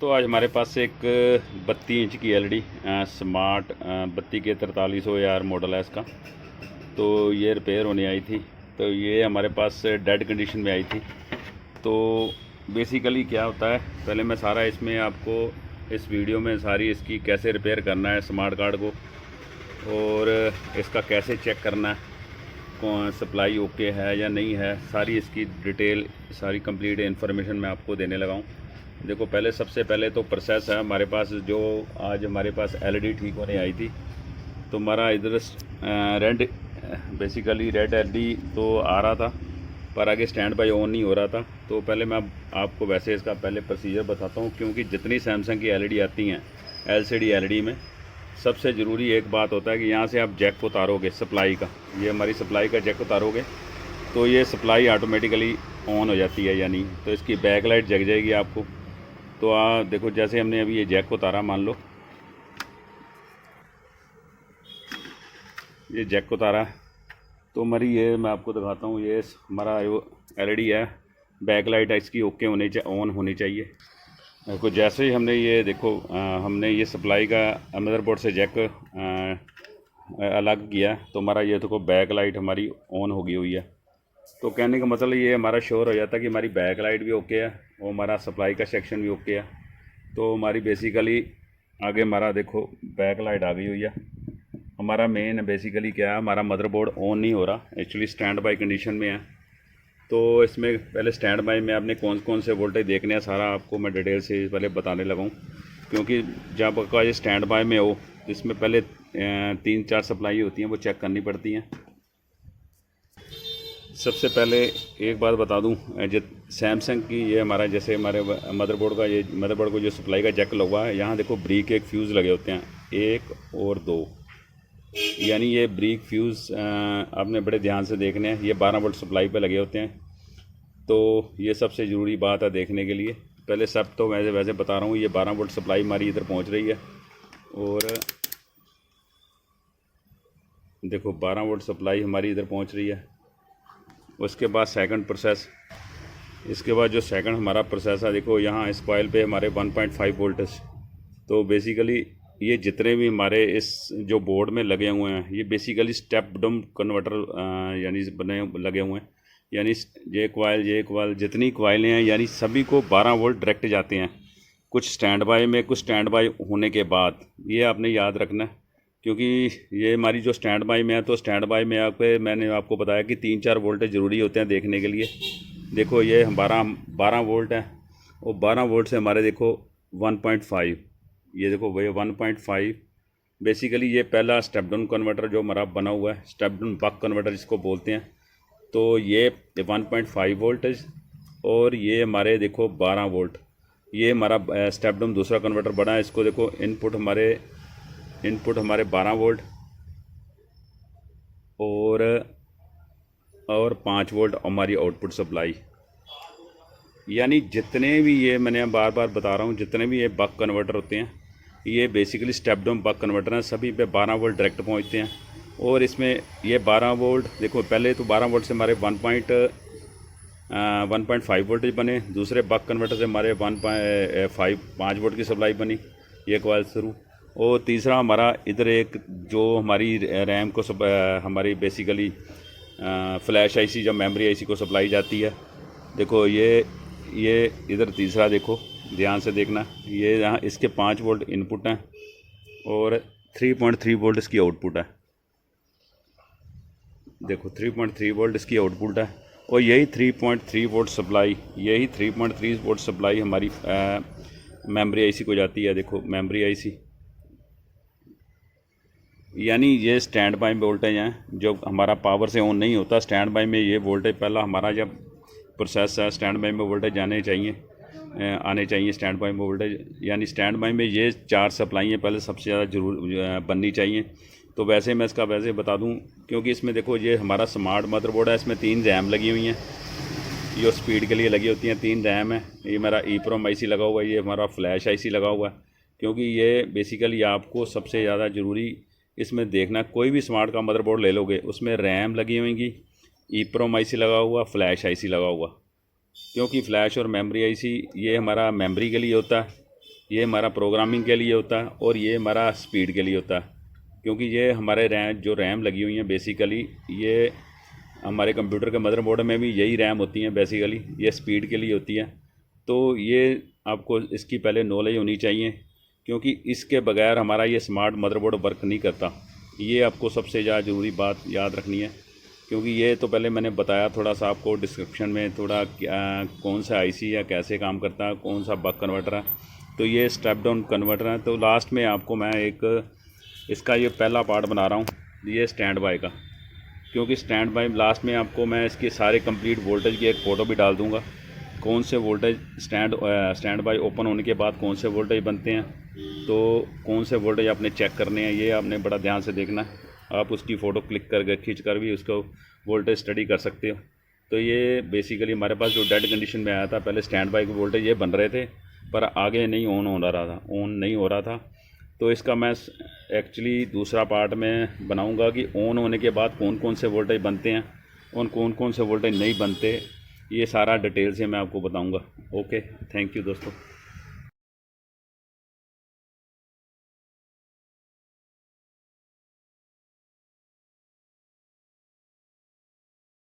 तो आज हमारे पास एक 32 इंच की LED smart 32K 4300 AR model है इसका। तो ये रिपेयर होने आई थी, तो ये हमारे पास डेड कंडीशन में आई थी। तो बेसिकली क्या होता है, पहले मैं सारा इसमें आपको इस वीडियो में सारी इसकी कैसे रिपेयर करना है स्मार्ट कार्ड को, और इसका कैसे चेक करना है कौन सप्लाई ओके है या नहीं है, सारी इसकी डिटेल सारी कंप्लीट इन्फॉर्मेशन मैं आपको देने लगा हूँ। देखो, पहले सबसे पहले तो प्रोसेस है हमारे पास, जो आज हमारे पास एलईडी ठीक होने आई थी। तो हमारा इधर रेड बेसिकली रेड एलईडी तो आ रहा था, पर आगे स्टैंड बाय ऑन नहीं हो रहा था। तो पहले मैं आपको वैसे इसका पहले प्रोसीजर बताता हूँ, क्योंकि जितनी सैमसंग की एलईडी आती हैं एलसीडी एलईडी में सबसे ज़रूरी एक बात होता है कि यहाँ से आप जैक को उतारोगे सप्लाई का, ये हमारी सप्लाई का जैक उतारोगे तो ये सप्लाई ऑटोमेटिकली ऑन हो जाती है या नहीं, तो इसकी बैक लाइट जग जाएगी आपको। तो देखो, जैसे हमने अभी ये जैक को उतारा, मान लो ये जैक को उतारा, तो हमारी ये मैं आपको दिखाता हूँ, ये हमारा एलईडी है, बैक लाइट इसकी ओके ऑन होनी चाहिए। देखो, जैसे ही हमने ये देखो हमने ये सप्लाई का मदरबोर्ड से जैक अलग किया, तो हमारा ये देखो बैक लाइट हमारी ऑन हो गई हुई है। तो कहने का मतलब ये हमारा श्योर हो जाता है कि हमारी बैक लाइट भी ओके है और हमारा सप्लाई का सेक्शन भी ओके है। तो हमारी बेसिकली आगे हमारा देखो बैक लाइट आ गई हुई है। हमारा मेन बेसिकली क्या है, हमारा मदरबोर्ड ऑन नहीं हो रहा, एक्चुअली स्टैंड बाय कंडीशन में है। तो इसमें पहले स्टैंड बाय में आपने कौन कौन से वोल्टेज देखने हैं सारा आपको मैं डिटेल से पहले बताने लगा हूँ, क्योंकि जब आपका ये स्टैंड बाय में हो इसमें पहले 3-4 सप्लाई होती हैं, वो चेक करनी पड़ती हैं। सबसे पहले एक बात बता दूं, जो सैमसंग की ये हमारा जैसे हमारे मदरबोर्ड का ये मदरबोर्ड को जो सप्लाई का जैक लगा है, यहाँ देखो ब्रिक एक फ्यूज़ लगे होते हैं, 1 और 2, यानी ये ब्रिक फ्यूज़ आपने बड़े ध्यान से देखने हैं, ये 12 वोल्ट सप्लाई पे लगे होते हैं। तो ये सबसे ज़रूरी बात है देखने के लिए। पहले सब तो वैसे बता रहा हूँ, ये 12 वोल्ट सप्लाई हमारी इधर पहुँच रही है, और देखो 12 वोल्ट सप्लाई हमारी इधर पहुँच रही है। उसके बाद सेकंड प्रोसेस, इसके बाद जो सेकंड हमारा प्रोसेस है, देखो यहाँ इस कॉइल पे हमारे 1.5 वोल्टेज। तो बेसिकली ये जितने भी हमारे इस जो बोर्ड में लगे हुए हैं, ये बेसिकली स्टेप डाउन कन्वर्टर यानी बने लगे हुए हैं, यानी ये कॉइल जितनी कॉइलें हैं यानी सभी को 12 वोल्ट डायरेक्ट जाते हैं। कुछ स्टैंड बाय में, कुछ स्टैंड बाय होने के बाद, ये आपने याद रखना है, क्योंकि ये हमारी जो स्टैंड बाय में है, तो स्टैंड बाय में मैंने आपको बताया कि 3-4 वोल्ट ज़रूरी होते हैं देखने के लिए। देखो ये 12 वोल्ट है, और 12 वोल्ट से हमारे देखो 1.5, ये देखो भैया 1.5 बेसिकली ये पहला स्टेप डाउन कन्वर्टर जो हमारा बना हुआ है, स्टेप डाउन बक कन्वर्टर जिसको बोलते हैं। तो ये 1.5 वोल्टेज, और ये हमारे देखो 12 वोल्ट, ये हमारा स्टेप डाउन दूसरा कन्वर्टर बना है। इसको देखो इनपुट हमारे 12 वोल्ट और 5 वोल्ट हमारी आउटपुट सप्लाई। यानी जितने भी ये मैंने बार बार बता रहा हूँ, जितने भी ये बक कन्वर्टर होते हैं, ये basically step down buck converter हैं, सभी पे 12 वोल्ट डायरेक्ट पहुँचते हैं। और इसमें ये 12 वोल्ट देखो, पहले तो 12 वोल्ट से हमारे 1.5 वोल्टेज बने, दूसरे बक कन्वर्टर से हमारे 5 वोल्ट की सप्लाई बनी, ये कॉइल थ्रू। और तीसरा हमारा इधर एक जो हमारी रैम को हमारी बेसिकली फ्लैश आईसी, जब मेमोरी आईसी को सप्लाई जाती है, देखो ये इधर तीसरा देखो ध्यान से देखना, ये यहाँ इसके 5 वोल्ट इनपुट हैं और 3.3 वोल्ट इसकी आउटपुट है। देखो 3.3 वोल्ट इसकी आउटपुट है, और यही 3.3 वोल्ट सप्लाई हमारी मेमोरी आईसी को जाती है। देखो मेमोरी आईसी, यानी ये स्टैंड बाय वोल्टेज हैं, जो हमारा पावर से ऑन नहीं होता स्टैंड बाय में, ये वोल्टेज पहला हमारा जब प्रोसेस है स्टैंड बाय में वोल्टेज आने चाहिए स्टैंड बाय में वोल्टेज, यानी स्टैंड बाय में ये 4 सप्लाई पहले सबसे ज़्यादा जरूर बननी चाहिए। तो वैसे मैं इसका वैसे बता दूं, क्योंकि इसमें देखो ये हमारा स्मार्ट मदरबोर्ड है, इसमें 3 रैम लगी हुई हैं, ये स्पीड के लिए लगी होती हैं, 3 रैम है, ये मेरा EEPROM आईसी लगा हुआ है, ये हमारा फ्लैश आईसी लगा हुआ है। क्योंकि ये बेसिकली आपको सबसे ज़्यादा ज़रूरी इसमें देखना, कोई भी स्मार्ट का मदरबोर्ड ले लोगे उसमें रैम लगी होंगी, EEPROM आईसी लगा हुआ, फ्लैश आईसी लगा हुआ। क्योंकि फ़्लैश और मेमोरी आईसी ये हमारा मेमोरी के लिए होता है, ये हमारा प्रोग्रामिंग के लिए होता है और ये हमारा स्पीड के लिए होता है, क्योंकि ये हमारे रैम लगी हुई हैं बेसिकली, ये हमारे कंप्यूटर के मदरबोर्ड में भी यही रैम होती हैं बेसिकली, ये स्पीड के लिए होती है। तो ये आपको इसकी पहले नॉलेज होनी चाहिए, क्योंकि इसके बगैर हमारा ये स्मार्ट मदरबोर्ड वर्क नहीं करता। ये आपको सबसे ज़्यादा ज़रूरी बात याद रखनी है, क्योंकि ये तो पहले मैंने बताया थोड़ा सा आपको डिस्क्रिप्शन में, थोड़ा कौन सा आईसी है, कैसे काम करता है, कौन सा बक कन्वर्टर है। तो ये स्टेप डाउन कन्वर्टर है। तो लास्ट में आपको मैं एक इसका ये पहला पार्ट बना रहा हूँ, ये स्टैंड बाय का, क्योंकि स्टैंड बाय लास्ट में आपको मैं इसके सारे कंप्लीट वोल्टेज की एक फ़ोटो भी डाल दूँगा, कौन से वोल्टेज स्टैंड बाय ओपन होने के बाद कौन से वोल्टेज बनते हैं, तो कौन से वोल्टेज आपने चेक करने हैं, ये आपने बड़ा ध्यान से देखना है। आप उसकी फ़ोटो क्लिक करके खींच कर भी उसको वोल्टेज स्टडी कर सकते हो। तो ये बेसिकली हमारे पास जो डेड कंडीशन में आया था, पहले स्टैंड बाय के वोल्टेज ये बन रहे थे पर आगे नहीं ऑन हो रहा था। तो इसका मैं एक्चुअली दूसरा पार्ट में बनाऊंगा कि ऑन होने के बाद कौन कौन से वोल्टेज बनते हैं और कौन कौन से वोल्टेज नहीं बनते, ये सारा डिटेल से मैं आपको बताऊंगा। ओके, थैंक यू दोस्तों।